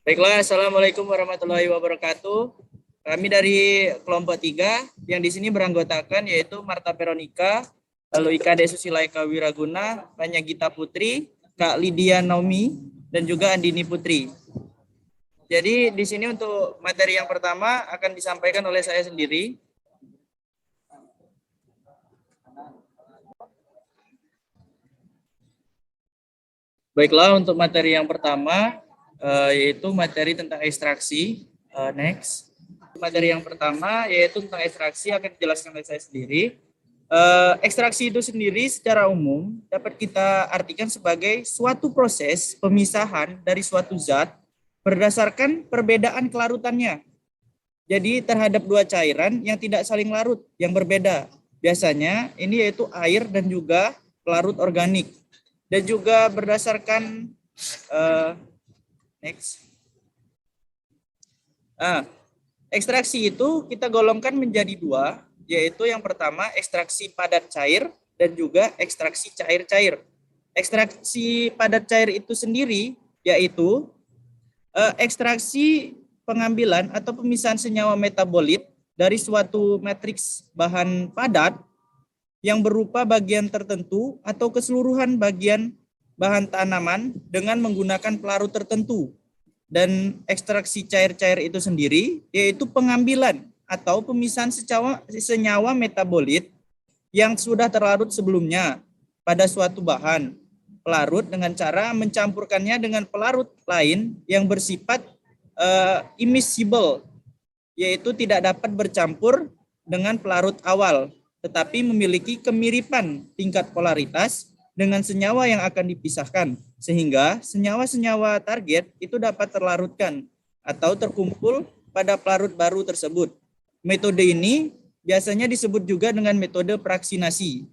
Baiklah, Assalamualaikum warahmatullahi wabarakatuh. Kami dari kelompok 3 yang di sini beranggotakan yaitu Marta Veronica, lalu Ika Desusila Eka Wiraguna, Tanya Gita Putri, Kak Lydia Naomi, dan juga Andini Putri. Jadi di sini untuk materi yang pertama akan disampaikan oleh saya sendiri. Baiklah, untuk materi yang pertama yaitu materi tentang ekstraksi. Next. Materi yang pertama yaitu tentang ekstraksi akan dijelaskan oleh saya sendiri. Ekstraksi itu sendiri secara umum dapat kita artikan sebagai suatu proses pemisahan dari suatu zat berdasarkan perbedaan kelarutannya. Jadi terhadap dua cairan yang tidak saling larut, yang berbeda. Biasanya ini yaitu air dan juga pelarut organik. Dan juga berdasarkan ekstraksi itu kita golongkan menjadi dua, yaitu yang pertama ekstraksi padat cair dan juga ekstraksi cair-cair. Ekstraksi padat cair itu sendiri yaitu ekstraksi pengambilan atau pemisahan senyawa metabolit dari suatu matriks bahan padat yang berupa bagian tertentu atau keseluruhan bagian bahan tanaman dengan menggunakan pelarut tertentu. Dan ekstraksi cair-cair itu sendiri yaitu pengambilan atau pemisahan senyawa metabolit yang sudah terlarut sebelumnya pada suatu bahan pelarut dengan cara mencampurkannya dengan pelarut lain yang bersifat immiscible, yaitu tidak dapat bercampur dengan pelarut awal, tetapi memiliki kemiripan tingkat polaritas dengan senyawa yang akan dipisahkan, sehingga senyawa-senyawa target itu dapat terlarutkan atau terkumpul pada pelarut baru tersebut. Metode ini biasanya disebut juga dengan metode fraksinasi.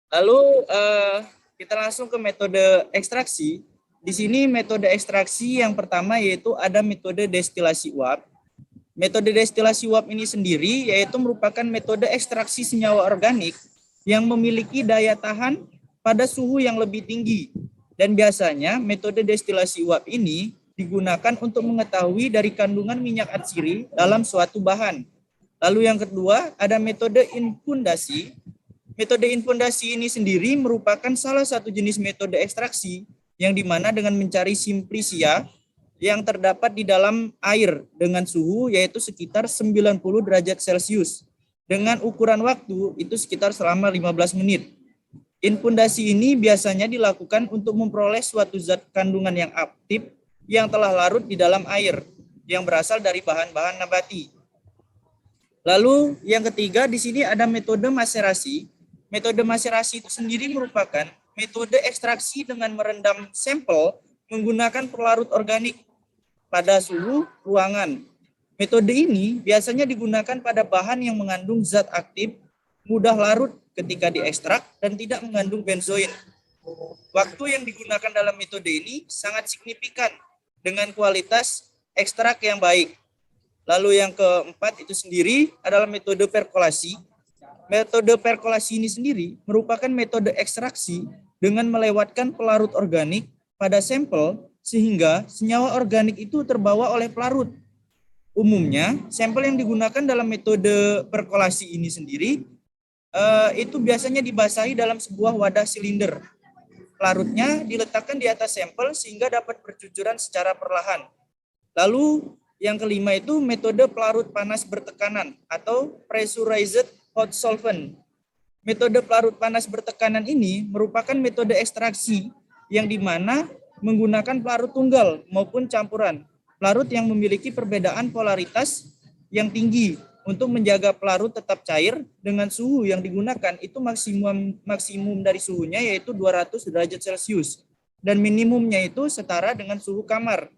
Lalu kita langsung ke metode ekstraksi. Di sini metode ekstraksi yang pertama yaitu ada metode destilasi uap. Metode destilasi uap ini sendiri yaitu merupakan metode ekstraksi senyawa organik yang memiliki daya tahan pada suhu yang lebih tinggi. Dan biasanya metode destilasi uap ini digunakan untuk mengetahui dari kandungan minyak atsiri dalam suatu bahan. Lalu yang kedua ada metode infundasi. Metode infundasi ini sendiri merupakan salah satu jenis metode ekstraksi yang dimana dengan mencari simplicia yang terdapat di dalam air dengan suhu yaitu sekitar 90 derajat Celcius. Dengan ukuran waktu itu sekitar selama 15 menit. Infundasi ini biasanya dilakukan untuk memperoleh suatu zat kandungan yang aktif yang telah larut di dalam air yang berasal dari bahan-bahan nabati. Lalu yang ketiga di sini ada metode maserasi. Metode maserasi itu sendiri merupakan metode ekstraksi dengan merendam sampel menggunakan pelarut organik pada suhu ruangan. Metode ini biasanya digunakan pada bahan yang mengandung zat aktif, mudah larut ketika diekstrak dan tidak mengandung benzoin. Waktu yang digunakan dalam metode ini sangat signifikan dengan kualitas ekstrak yang baik. Lalu yang keempat itu sendiri adalah metode perkolasi. Metode perkolasi ini sendiri merupakan metode ekstraksi dengan melewatkan pelarut organik pada sampel sehingga senyawa organik itu terbawa oleh pelarut. Umumnya, sampel yang digunakan dalam metode perkolasi ini sendiri itu biasanya dibasahi dalam sebuah wadah silinder. Pelarutnya diletakkan di atas sampel sehingga dapat bercucuran secara perlahan. Lalu yang kelima itu metode pelarut panas bertekanan atau pressurized hot solvent. Metode pelarut panas bertekanan ini merupakan metode ekstraksi yang dimana menggunakan pelarut tunggal maupun campuran. Pelarut yang memiliki perbedaan polaritas yang tinggi untuk menjaga pelarut tetap cair dengan suhu yang digunakan itu maksimum dari suhunya yaitu 200 derajat Celcius dan minimumnya itu setara dengan suhu kamar.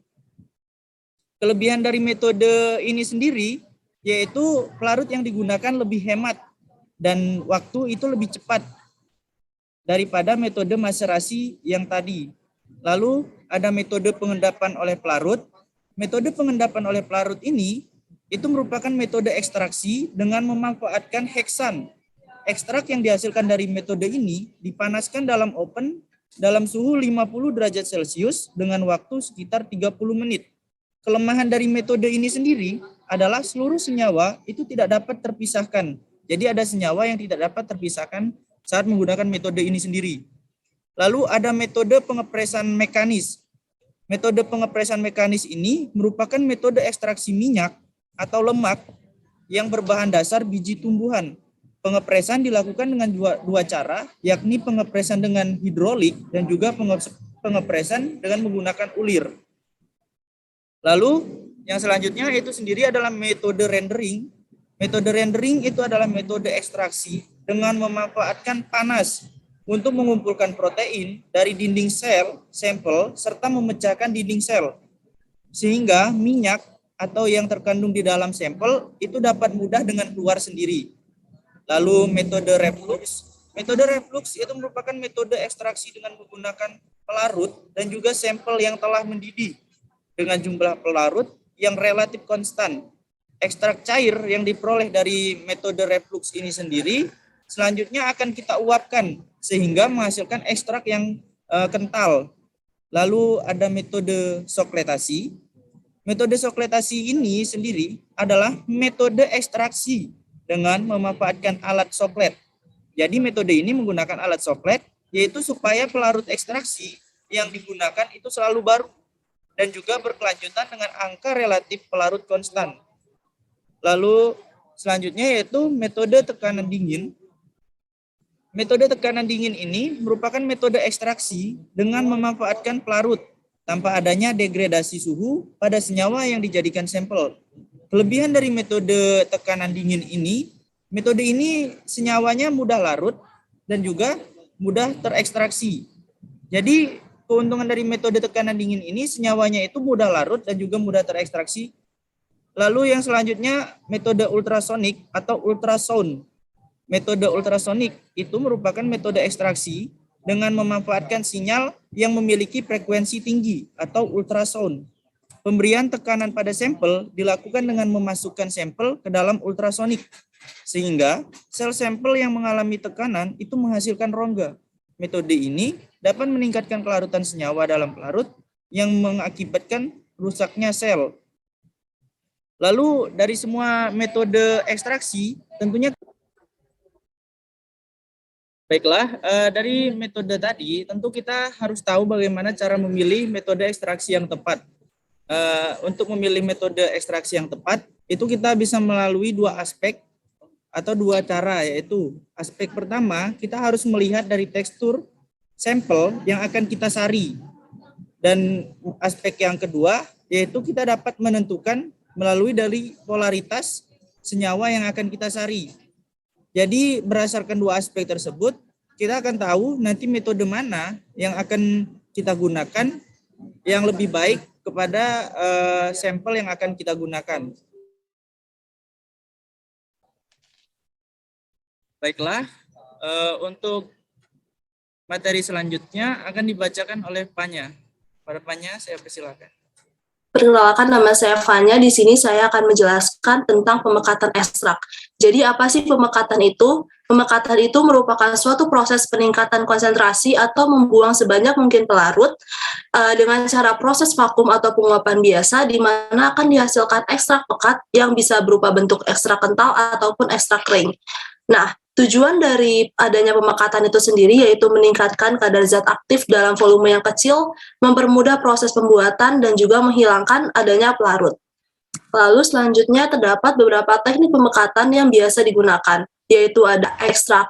Kelebihan dari metode ini sendiri yaitu pelarut yang digunakan lebih hemat dan waktu itu lebih cepat daripada metode maserasi yang tadi. Lalu ada metode pengendapan oleh pelarut. Metode pengendapan oleh pelarut ini itu merupakan metode ekstraksi dengan memanfaatkan heksan. Ekstrak yang dihasilkan dari metode ini dipanaskan dalam oven dalam suhu 50 derajat Celcius dengan waktu sekitar 30 menit. Kelemahan dari metode ini sendiri adalah seluruh senyawa itu tidak dapat terpisahkan. Jadi ada senyawa yang tidak dapat terpisahkan saat menggunakan metode ini sendiri. Lalu ada metode pengepresan mekanis. Metode pengepresan mekanis ini merupakan metode ekstraksi minyak atau lemak yang berbahan dasar biji tumbuhan. Pengepresan dilakukan dengan dua cara, yakni pengepresan dengan hidrolik dan juga pengepresan dengan menggunakan ulir. Lalu yang selanjutnya itu sendiri adalah metode rendering. Metode rendering itu adalah metode ekstraksi dengan memanfaatkan panas untuk mengumpulkan protein dari dinding sel, sampel, serta memecahkan dinding sel. Sehingga minyak atau yang terkandung di dalam sampel itu dapat mudah dengan keluar sendiri. Lalu metode reflux. Metode reflux itu merupakan metode ekstraksi dengan menggunakan pelarut dan juga sampel yang telah mendidih dengan jumlah pelarut yang relatif konstan. Ekstrak cair yang diperoleh dari metode reflux ini sendiri selanjutnya akan kita uapkan sehingga menghasilkan ekstrak yang kental. Lalu ada metode sokletasi. Metode sokletasi ini sendiri adalah metode ekstraksi dengan memanfaatkan alat soklet. Jadi metode ini menggunakan alat soklet, yaitu supaya pelarut ekstraksi yang digunakan itu selalu baru dan juga berkelanjutan dengan angka relatif pelarut konstan. Lalu selanjutnya yaitu metode tekanan dingin. Metode tekanan dingin ini merupakan metode ekstraksi dengan memanfaatkan pelarut tanpa adanya degradasi suhu pada senyawa yang dijadikan sampel. Kelebihan dari metode tekanan dingin ini, metode ini senyawanya mudah larut dan juga mudah terekstraksi. Jadi keuntungan dari metode tekanan dingin ini senyawanya itu mudah larut dan juga mudah terekstraksi. Lalu yang selanjutnya metode ultrasonik atau ultrasound. Metode ultrasonik itu merupakan metode ekstraksi dengan memanfaatkan sinyal yang memiliki frekuensi tinggi atau ultrasound. Pemberian tekanan pada sampel dilakukan dengan memasukkan sampel ke dalam ultrasonik, sehingga sel sampel yang mengalami tekanan itu menghasilkan rongga. Metode ini dapat meningkatkan kelarutan senyawa dalam pelarut yang mengakibatkan rusaknya sel. Lalu dari semua metode ekstraksi, tentunya baiklah, dari metode tadi, tentu kita harus tahu bagaimana cara memilih metode ekstraksi yang tepat. Untuk memilih metode ekstraksi yang tepat, itu kita bisa melalui dua aspek atau dua cara, yaitu aspek pertama, kita harus melihat dari tekstur sampel yang akan kita sari. Dan aspek yang kedua, yaitu kita dapat menentukan melalui dari polaritas senyawa yang akan kita sari. Jadi berdasarkan dua aspek tersebut, kita akan tahu nanti metode mana yang akan kita gunakan yang lebih baik kepada sampel yang akan kita gunakan. Baiklah, untuk materi selanjutnya akan dibacakan oleh Panya. Pada Panya, saya persilakan. Perkenalkan, nama saya Fanya. Di sini saya akan menjelaskan tentang pemekatan ekstrak. Jadi apa sih pemekatan itu? Pemekatan itu merupakan suatu proses peningkatan konsentrasi atau membuang sebanyak mungkin pelarut dengan cara proses vakum atau penguapan biasa, di mana akan dihasilkan ekstrak pekat yang bisa berupa bentuk ekstrak kental ataupun ekstrak kering. Nah, tujuan dari adanya pemekatan itu sendiri yaitu meningkatkan kadar zat aktif dalam volume yang kecil, mempermudah proses pembuatan, dan juga menghilangkan adanya pelarut. Lalu selanjutnya terdapat beberapa teknik pemekatan yang biasa digunakan, yaitu ada ekstrak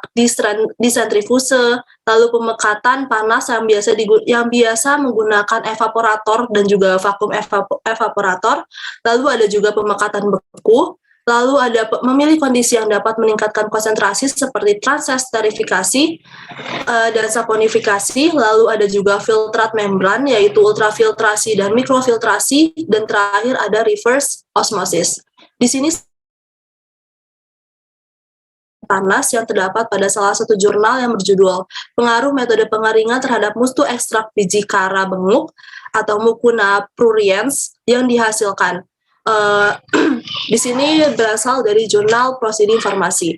disentrifuse, lalu pemekatan panas yang biasa menggunakan evaporator dan juga vakum evaporator, lalu ada juga pemekatan beku. Lalu ada memilih kondisi yang dapat meningkatkan konsentrasi seperti transesterifikasi dan saponifikasi. Lalu ada juga filtrat membran, yaitu ultrafiltrasi dan mikrofiltrasi. Dan terakhir ada reverse osmosis. Di sini panas yang terdapat pada salah satu jurnal yang berjudul Pengaruh Metode Pengeringan Terhadap Mustu Ekstrak Biji Kara Benguk atau Mucuna pruriens yang dihasilkan. Di sini berasal dari jurnal Proceeding Farmasi.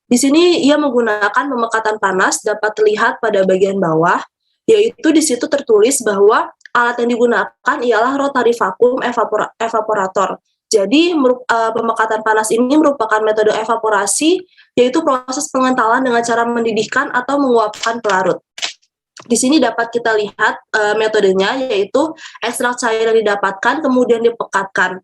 Di sini ia menggunakan pemekatan panas, dapat terlihat pada bagian bawah, yaitu di situ tertulis bahwa alat yang digunakan ialah rotary vacuum evaporator. Jadi pemekatan panas ini merupakan metode evaporasi, yaitu proses pengentalan dengan cara mendidihkan atau menguapkan pelarut. Di sini dapat kita lihat metodenya, yaitu ekstrak cair yang didapatkan kemudian dipekatkan.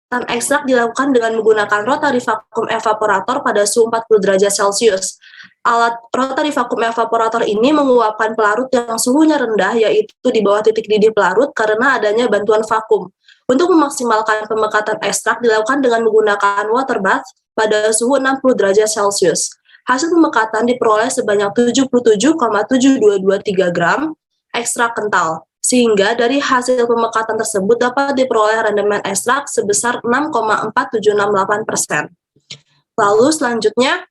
Dan ekstrak dilakukan dengan menggunakan rotary vacuum evaporator pada suhu 40 derajat Celcius. Alat rotary vacuum evaporator ini menguapkan pelarut yang suhunya rendah, yaitu di bawah titik didih pelarut karena adanya bantuan vakum. Untuk memaksimalkan pemekatan ekstrak dilakukan dengan menggunakan water bath pada suhu 60 derajat Celcius. Hasil pemekatan diperoleh sebanyak 77,7223 gram ekstrak kental, sehingga dari hasil pemekatan tersebut dapat diperoleh rendemen ekstrak sebesar 6,4768%. Lalu selanjutnya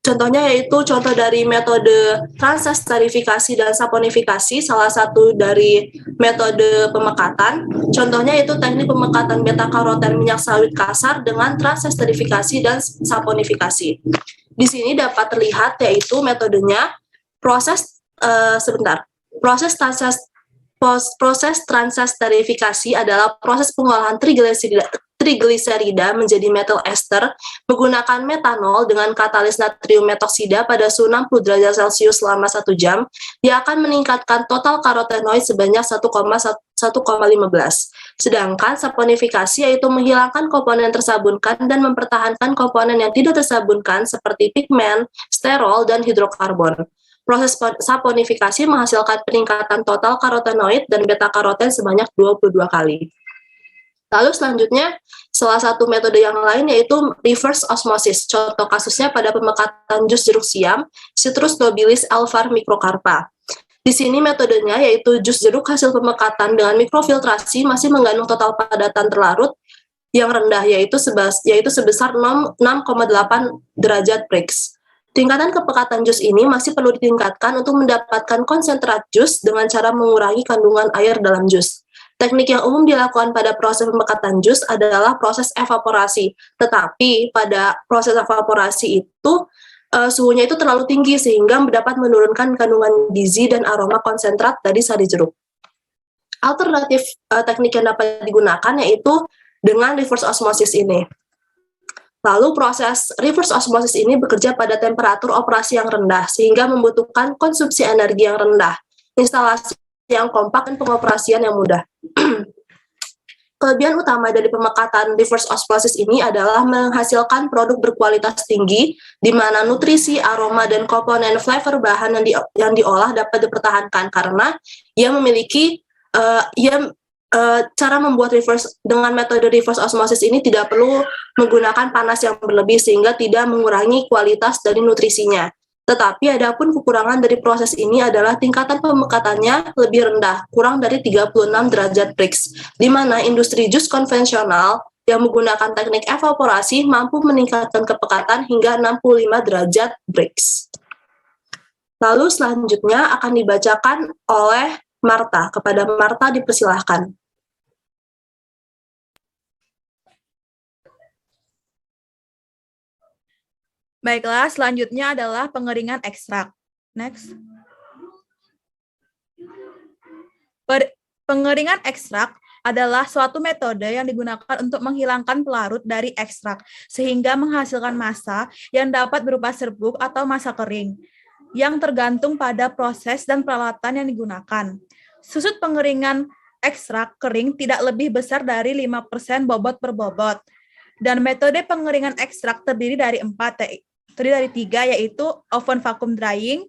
contohnya yaitu contoh dari metode transesterifikasi dan saponifikasi, salah satu dari metode pemekatan. Contohnya yaitu teknik pemekatan beta-karoten minyak sawit kasar dengan transesterifikasi dan saponifikasi. Di sini dapat terlihat yaitu metodenya proses transesterifikasi adalah proses pengolahan trigliserida menjadi metal ester menggunakan metanol dengan katalis natrium metoksida pada suhu 60 derajat Celcius selama 1 jam. Dia akan meningkatkan total karotenoid sebanyak 1,15. Sedangkan saponifikasi yaitu menghilangkan komponen tersabunkan dan mempertahankan komponen yang tidak tersabunkan seperti pigmen, sterol, dan hidrokarbon. Proses saponifikasi menghasilkan peningkatan total karotenoid dan beta-karoten sebanyak 22 kali. Lalu selanjutnya, salah satu metode yang lain yaitu reverse osmosis. Contoh kasusnya pada pemekatan jus jeruk siam, Citrus nobilis alvar microcarpa. Di sini metodenya yaitu jus jeruk hasil pemekatan dengan mikrofiltrasi masih mengandung total padatan terlarut yang rendah yaitu sebesar 6,8 derajat Brix. Tingkatan kepekatan jus ini masih perlu ditingkatkan untuk mendapatkan konsentrat jus dengan cara mengurangi kandungan air dalam jus. Teknik yang umum dilakukan pada proses pemekatan jus adalah proses evaporasi. Tetapi pada proses evaporasi itu suhunya itu terlalu tinggi sehingga dapat menurunkan kandungan gizi dan aroma konsentrat dari sari jeruk. Alternatif teknik yang dapat digunakan yaitu dengan reverse osmosis ini. Lalu proses reverse osmosis ini bekerja pada temperatur operasi yang rendah sehingga membutuhkan konsumsi energi yang rendah, instalasi yang kompak dan pengoperasian yang mudah. Kelebihan utama dari pemekatan reverse osmosis ini adalah menghasilkan produk berkualitas tinggi di mana nutrisi, aroma, dan komponen flavor bahan yang diolah dapat dipertahankan karena ia memiliki cara membuat dengan metode reverse osmosis ini tidak perlu menggunakan panas yang berlebih sehingga tidak mengurangi kualitas dari nutrisinya. Tetapi adapun kekurangan dari proses ini adalah tingkatan pemekatannya lebih rendah, kurang dari 36 derajat Brix, di mana industri jus konvensional yang menggunakan teknik evaporasi mampu meningkatkan kepekatan hingga 65 derajat Brix. Lalu selanjutnya akan dibacakan oleh Marta. Kepada Marta dipersilahkan. Baiklah, selanjutnya adalah pengeringan ekstrak. Next. Pengeringan ekstrak adalah suatu metode yang digunakan untuk menghilangkan pelarut dari ekstrak, sehingga menghasilkan massa yang dapat berupa serbuk atau massa kering, yang tergantung pada proses dan peralatan yang digunakan. Susut pengeringan ekstrak kering tidak lebih besar dari 5% bobot per bobot, dan metode pengeringan ekstrak terdiri dari 3, yaitu oven vacuum drying,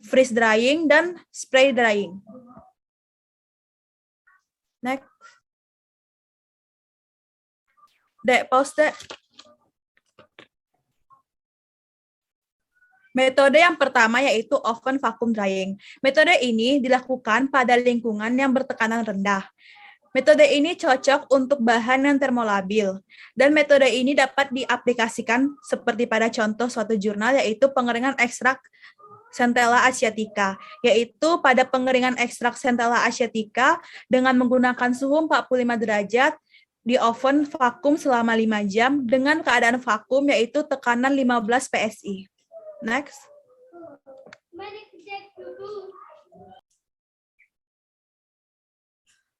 freeze drying, dan spray drying. Next. Dek, pause, Dek. Metode yang pertama yaitu oven vacuum drying. Metode ini dilakukan pada lingkungan yang bertekanan rendah. Metode ini cocok untuk bahan yang termolabil, dan metode ini dapat diaplikasikan seperti pada contoh suatu jurnal, yaitu pengeringan ekstrak Centella asiatica, yaitu pada pengeringan ekstrak Centella asiatica dengan menggunakan suhu 45 derajat di oven vakum selama 5 jam dengan keadaan vakum, yaitu tekanan 15 PSI. Next.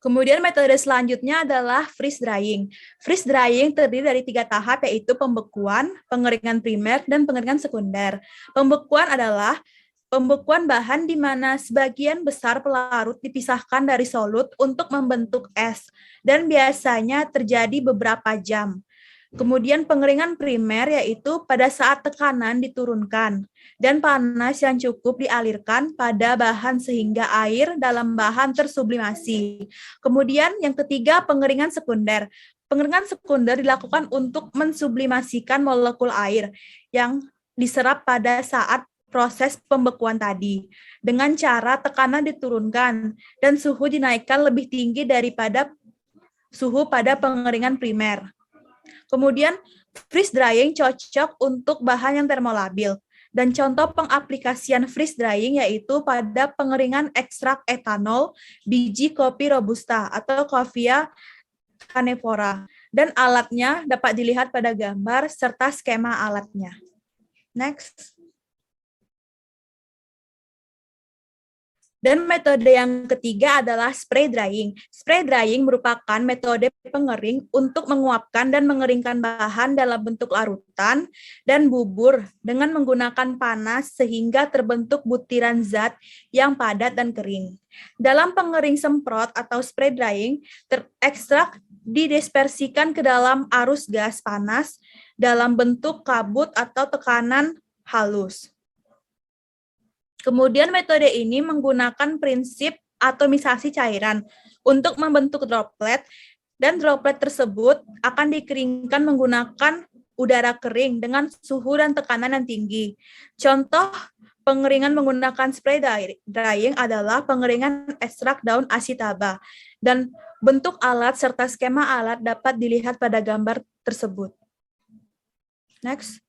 Kemudian metode selanjutnya adalah freeze drying. Freeze drying terdiri dari 3 tahap, yaitu pembekuan, pengeringan primer, dan pengeringan sekunder. Pembekuan adalah pembekuan bahan di mana sebagian besar pelarut dipisahkan dari solut untuk membentuk es, dan biasanya terjadi beberapa jam. Kemudian pengeringan primer yaitu pada saat tekanan diturunkan dan panas yang cukup dialirkan pada bahan sehingga air dalam bahan tersublimasi. Kemudian yang ketiga pengeringan sekunder. Pengeringan sekunder dilakukan untuk mensublimasikan molekul air yang diserap pada saat proses pembekuan tadi dengan cara tekanan diturunkan dan suhu dinaikkan lebih tinggi daripada suhu pada pengeringan primer. Kemudian freeze drying cocok untuk bahan yang termolabil. Dan contoh pengaplikasian freeze drying yaitu pada pengeringan ekstrak etanol biji kopi robusta atau Coffea canephora. Dan alatnya dapat dilihat pada gambar serta skema alatnya. Next. Dan metode yang ketiga adalah spray drying. Spray drying merupakan metode pengering untuk menguapkan dan mengeringkan bahan dalam bentuk larutan dan bubur dengan menggunakan panas sehingga terbentuk butiran zat yang padat dan kering. Dalam pengering semprot atau spray drying, ekstrak didispersikan ke dalam arus gas panas dalam bentuk kabut atau tekanan halus. Kemudian metode ini menggunakan prinsip atomisasi cairan untuk membentuk droplet, dan droplet tersebut akan dikeringkan menggunakan udara kering dengan suhu dan tekanan yang tinggi. Contoh pengeringan menggunakan spray drying adalah pengeringan ekstrak daun asitaba, dan bentuk alat serta skema alat dapat dilihat pada gambar tersebut. Next.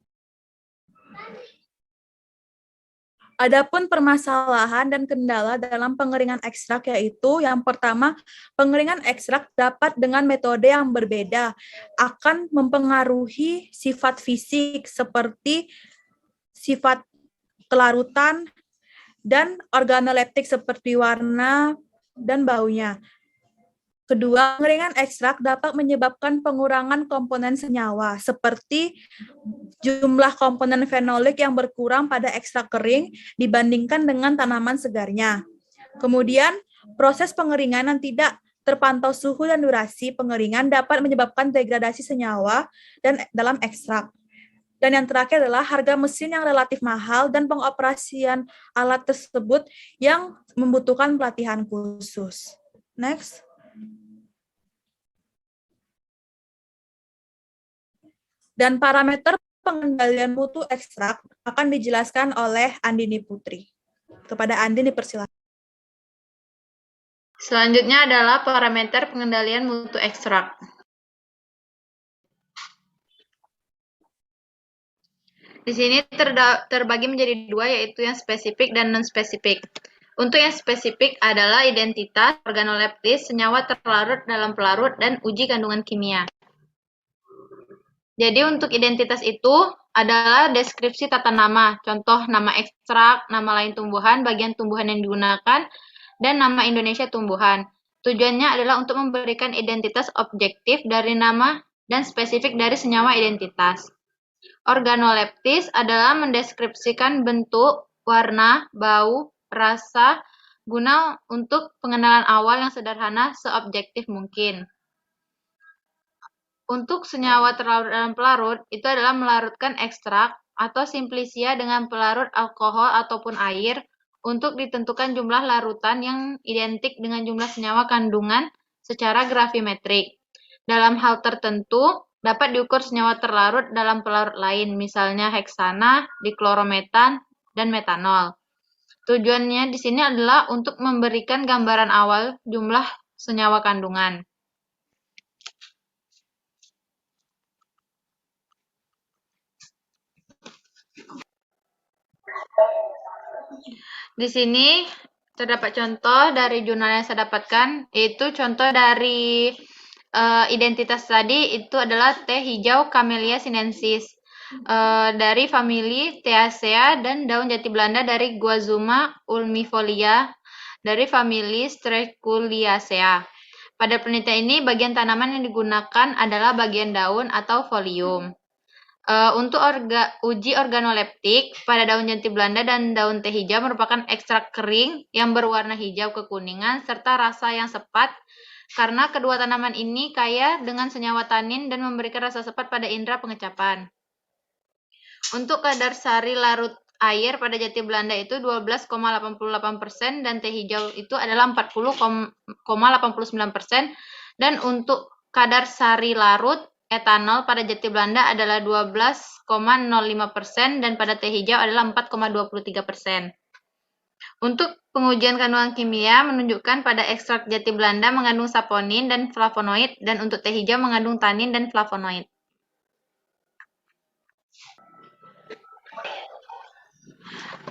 Adapun permasalahan dan kendala dalam pengeringan ekstrak yaitu yang pertama, pengeringan ekstrak dapat dengan metode yang berbeda akan mempengaruhi sifat fisik seperti sifat kelarutan dan organoleptik seperti warna dan baunya. Kedua, pengeringan ekstrak dapat menyebabkan pengurangan komponen senyawa, seperti jumlah komponen fenolik yang berkurang pada ekstrak kering dibandingkan dengan tanaman segarnya. Kemudian, proses pengeringan yang tidak terpantau suhu dan durasi pengeringan dapat menyebabkan degradasi senyawa dan dalam ekstrak. Dan yang terakhir adalah harga mesin yang relatif mahal dan pengoperasian alat tersebut yang membutuhkan pelatihan khusus. Next. Dan parameter pengendalian mutu ekstrak akan dijelaskan oleh Andini Putri. Kepada Andini dipersilakan. Selanjutnya adalah parameter pengendalian mutu ekstrak. Di sini terbagi menjadi dua, yaitu yang spesifik dan non-spesifik. Untuk yang spesifik adalah identitas, organoleptis, senyawa terlarut dalam pelarut, dan uji kandungan kimia. Jadi untuk identitas itu adalah deskripsi tata nama, contoh nama ekstrak, nama lain tumbuhan, bagian tumbuhan yang digunakan, dan nama Indonesia tumbuhan. Tujuannya adalah untuk memberikan identitas objektif dari nama dan spesifik dari senyawa identitas. Organoleptis adalah mendeskripsikan bentuk, warna, bau, rasa, guna untuk pengenalan awal yang sederhana seobjektif mungkin. Untuk senyawa terlarut dalam pelarut, itu adalah melarutkan ekstrak atau simplisia dengan pelarut alkohol ataupun air untuk ditentukan jumlah larutan yang identik dengan jumlah senyawa kandungan secara gravimetrik. Dalam hal tertentu, dapat diukur senyawa terlarut dalam pelarut lain, misalnya heksana, diklorometan, dan metanol. Tujuannya di sini adalah untuk memberikan gambaran awal jumlah senyawa kandungan. Di sini terdapat contoh dari jurnal yang saya dapatkan, yaitu contoh dari identitas tadi itu adalah teh hijau Camellia sinensis. dari famili Theaceae dan daun jati Belanda dari Guazuma ulmifolia dari famili Streculiaceae. Pada penelitian ini, bagian tanaman yang digunakan adalah bagian daun atau folium. Untuk uji organoleptik pada daun jati Belanda dan daun teh hijau merupakan ekstrak kering yang berwarna hijau kekuningan serta rasa yang sepat karena kedua tanaman ini kaya dengan senyawa tanin dan memberikan rasa sepat pada indera pengecapan. Untuk kadar sari larut air pada jati Belanda itu 12,88% dan teh hijau itu adalah 40,89%, dan untuk kadar sari larut etanol pada jati Belanda adalah 12,05% dan pada teh hijau adalah 4,23%. Untuk pengujian kandungan kimia menunjukkan pada ekstrak jati Belanda mengandung saponin dan flavonoid, dan untuk teh hijau mengandung tanin dan flavonoid.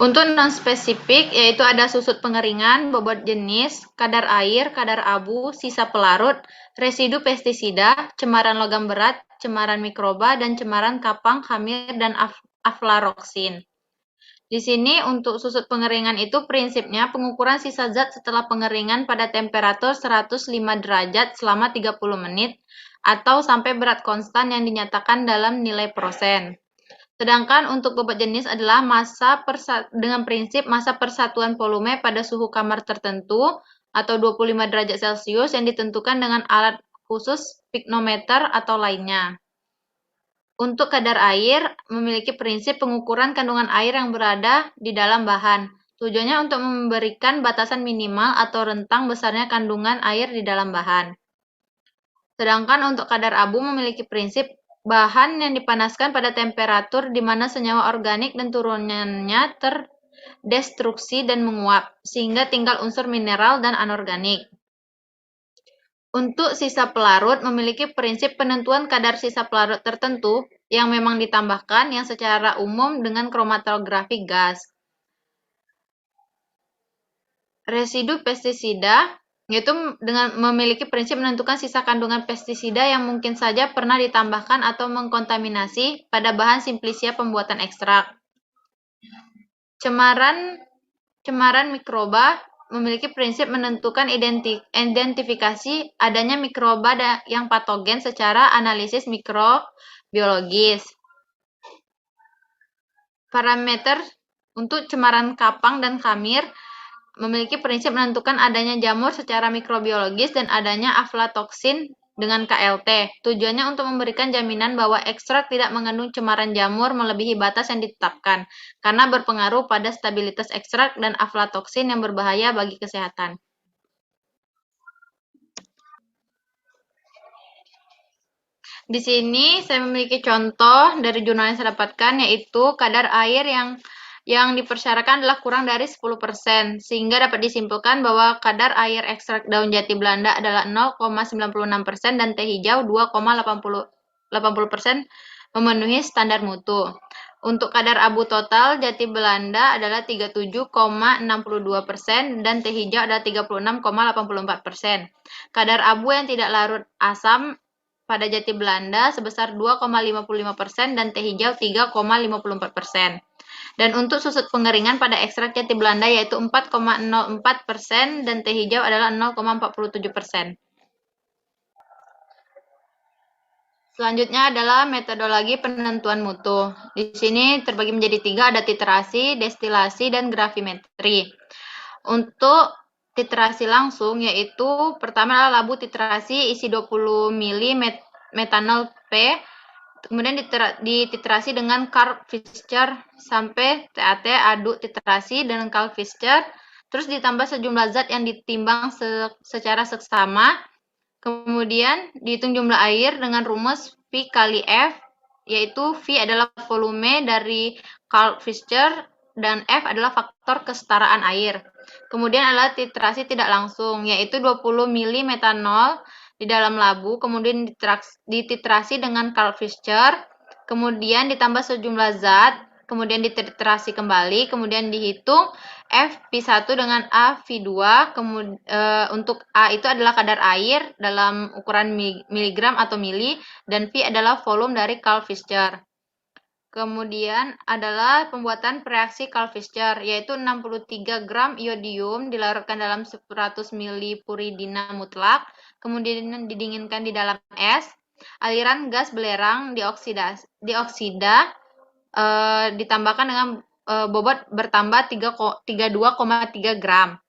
Untuk non-spesifik, yaitu ada susut pengeringan, bobot jenis, kadar air, kadar abu, sisa pelarut, residu pestisida, cemaran logam berat, cemaran mikroba, dan cemaran kapang, khamir, dan aflaroksin. Di sini untuk susut pengeringan itu prinsipnya pengukuran sisa zat setelah pengeringan pada temperatur 105 derajat selama 30 menit atau sampai berat konstan yang dinyatakan dalam nilai %. Sedangkan untuk bobot jenis adalah dengan prinsip massa persatuan volume pada suhu kamar tertentu atau 25 derajat Celcius yang ditentukan dengan alat khusus piknometer atau lainnya. Untuk kadar air memiliki prinsip pengukuran kandungan air yang berada di dalam bahan. Tujuannya untuk memberikan batasan minimal atau rentang besarnya kandungan air di dalam bahan. Sedangkan untuk kadar abu memiliki prinsip bahan yang dipanaskan pada temperatur di mana senyawa organik dan turunannya terdestruksi dan menguap, sehingga tinggal unsur mineral dan anorganik. Untuk sisa pelarut memiliki prinsip penentuan kadar sisa pelarut tertentu yang memang ditambahkan yang secara umum dengan kromatografi gas. Residu pestisida yaitu dengan memiliki prinsip menentukan sisa kandungan pestisida yang mungkin saja pernah ditambahkan atau mengkontaminasi pada bahan simplisia pembuatan ekstrak. Cemaran mikroba memiliki prinsip menentukan identifikasi adanya mikroba yang patogen secara analisis mikrobiologis. Parameter untuk cemaran kapang dan khamir memiliki prinsip menentukan adanya jamur secara mikrobiologis dan adanya aflatoksin dengan KLT. Tujuannya untuk memberikan jaminan bahwa ekstrak tidak mengandung cemaran jamur melebihi batas yang ditetapkan, karena berpengaruh pada stabilitas ekstrak dan aflatoksin yang berbahaya bagi kesehatan. Di sini saya memiliki contoh dari jurnal yang saya dapatkan, yaitu kadar air yang dipersyaratkan adalah kurang dari 10%, sehingga dapat disimpulkan bahwa kadar air ekstrak daun jati Belanda adalah 0,96% dan teh hijau 2,80% memenuhi standar mutu. Untuk kadar abu total jati Belanda adalah 37,62% dan teh hijau adalah 36,84%. Kadar abu yang tidak larut asam pada jati Belanda sebesar 2,55% dan teh hijau 3,54%. Dan untuk susut pengeringan pada ekstrak jati Belanda yaitu 4,04% dan teh hijau adalah 0,47%. Selanjutnya adalah metodologi penentuan mutu. Di sini terbagi menjadi 3, ada titrasi, destilasi, dan gravimetri. Untuk titrasi langsung yaitu pertama adalah labu titrasi isi 20 ml metanol P, kemudian dititrasi dengan Karl Fischer sampai TAT aduk titrasi dengan Karl Fischer, terus ditambah sejumlah zat yang ditimbang secara seksama, kemudian dihitung jumlah air dengan rumus V kali F, yaitu V adalah volume dari Karl Fischer dan F adalah faktor kesetaraan air. Kemudian adalah titrasi tidak langsung, yaitu 20 ml metanol di dalam labu, kemudian dititrasi dengan Karl Fischer, kemudian ditambah sejumlah zat, kemudian dititrasi kembali, kemudian dihitung F_1 dengan A_2, untuk A itu adalah kadar air dalam ukuran miligram atau mili, dan V adalah volume dari Karl Fischer. Kemudian adalah pembuatan reaksi Karl-Fischer, yaitu 63 gram iodium dilarutkan dalam 100 ml puridina mutlak, kemudian didinginkan di dalam es. Aliran gas belerang dioksida ditambahkan dengan bobot bertambah 32,3 gram.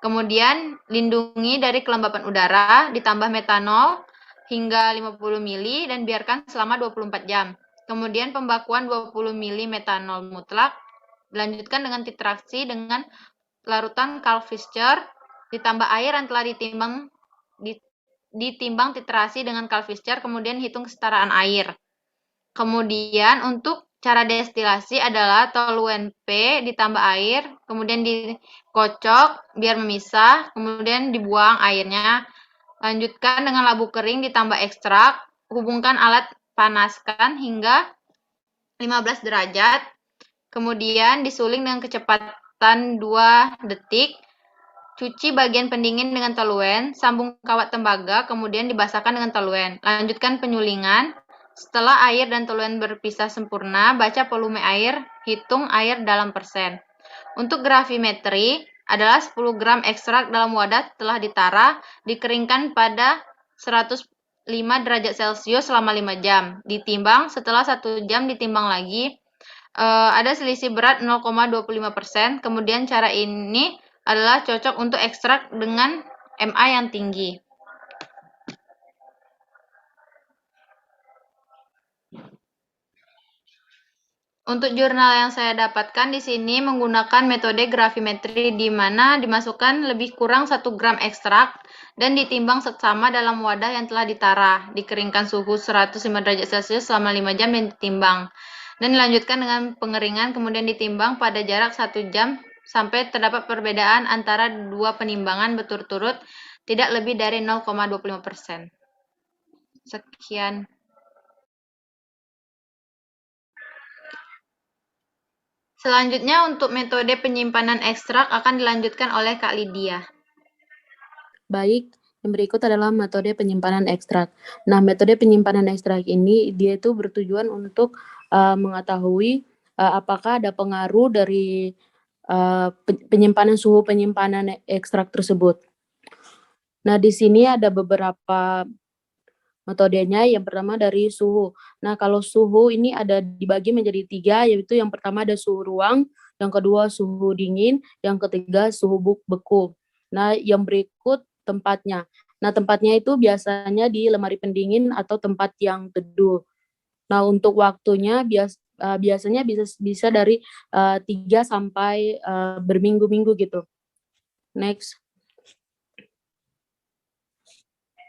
Kemudian lindungi dari kelembapan udara, ditambah metanol hingga 50 ml dan biarkan selama 24 jam. Kemudian pembakuan 20 ml metanol mutlak dilanjutkan dengan titrasi dengan larutan Karl-Fischer ditambah air yang telah ditimbang titrasi dengan Karl-Fischer, kemudian hitung kesetaraan air. Kemudian untuk cara destilasi adalah toluen P ditambah air, kemudian dikocok biar memisah, kemudian dibuang airnya. Lanjutkan dengan labu kering ditambah ekstrak, hubungkan alat, panaskan hingga 15 derajat, kemudian disuling dengan kecepatan 2 detik, cuci bagian pendingin dengan toluen, sambung kawat tembaga, kemudian dibasahkan dengan toluen. Lanjutkan penyulingan. Setelah air dan toluen berpisah sempurna, baca volume air, hitung air dalam persen. Untuk gravimetri adalah 10 gram ekstrak dalam wadah telah ditara, dikeringkan pada 105 derajat Celcius selama 5 jam. Ditimbang, setelah 1 jam ditimbang lagi. Ada selisih berat 0,25%. Kemudian cara ini adalah cocok untuk ekstrak dengan MA yang tinggi. Untuk jurnal yang saya dapatkan di sini menggunakan metode gravimetri di mana dimasukkan lebih kurang 1 gram ekstrak dan ditimbang seksama dalam wadah yang telah ditara. Dikeringkan suhu 105 derajat Celcius selama 5 jam dan ditimbang. Dan dilanjutkan dengan pengeringan kemudian ditimbang pada jarak 1 jam sampai terdapat perbedaan antara dua penimbangan berturut-turut tidak lebih dari 0,25%. Sekian. Selanjutnya untuk metode penyimpanan ekstrak akan dilanjutkan oleh Kak Lydia. Baik, yang berikut adalah metode penyimpanan ekstrak. Nah, metode penyimpanan ekstrak ini dia itu bertujuan untuk mengetahui apakah ada pengaruh dari penyimpanan suhu penyimpanan ekstrak tersebut. Nah, di sini ada beberapa metodenya. Yang pertama dari suhu. Nah, kalau suhu ini ada dibagi menjadi 3, yaitu yang pertama ada suhu ruang, yang kedua suhu dingin, yang ketiga suhu beku. Nah, yang berikut tempatnya. Nah, tempatnya itu biasanya di lemari pendingin atau tempat yang teduh. Nah, untuk waktunya biasanya bisa dari 3 sampai berminggu-minggu gitu. Next.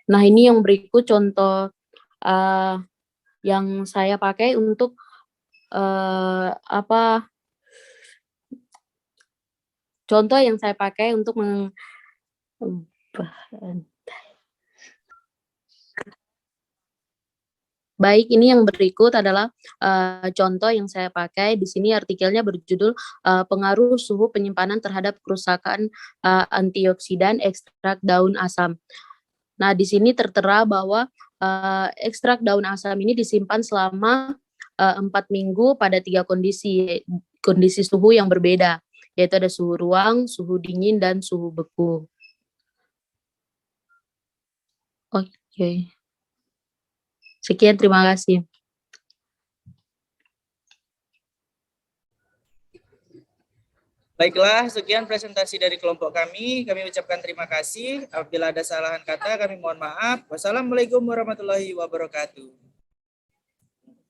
Nah, ini yang berikut contoh yang saya pakai untuk contoh yang saya pakai untuk Baik, ini yang berikut adalah contoh yang saya pakai. Di sini artikelnya berjudul pengaruh suhu penyimpanan terhadap kerusakan antioksidan ekstrak daun asam. Nah, di sini tertera bahwa ekstrak daun asam ini disimpan selama 4 minggu pada 3 kondisi suhu yang berbeda, yaitu ada suhu ruang, suhu dingin, dan suhu beku. Oke. Sekian, terima kasih. Baiklah, sekian presentasi dari kelompok kami. Kami ucapkan terima kasih. Apabila ada kesalahan kata, kami mohon maaf. Wassalamualaikum warahmatullahi wabarakatuh.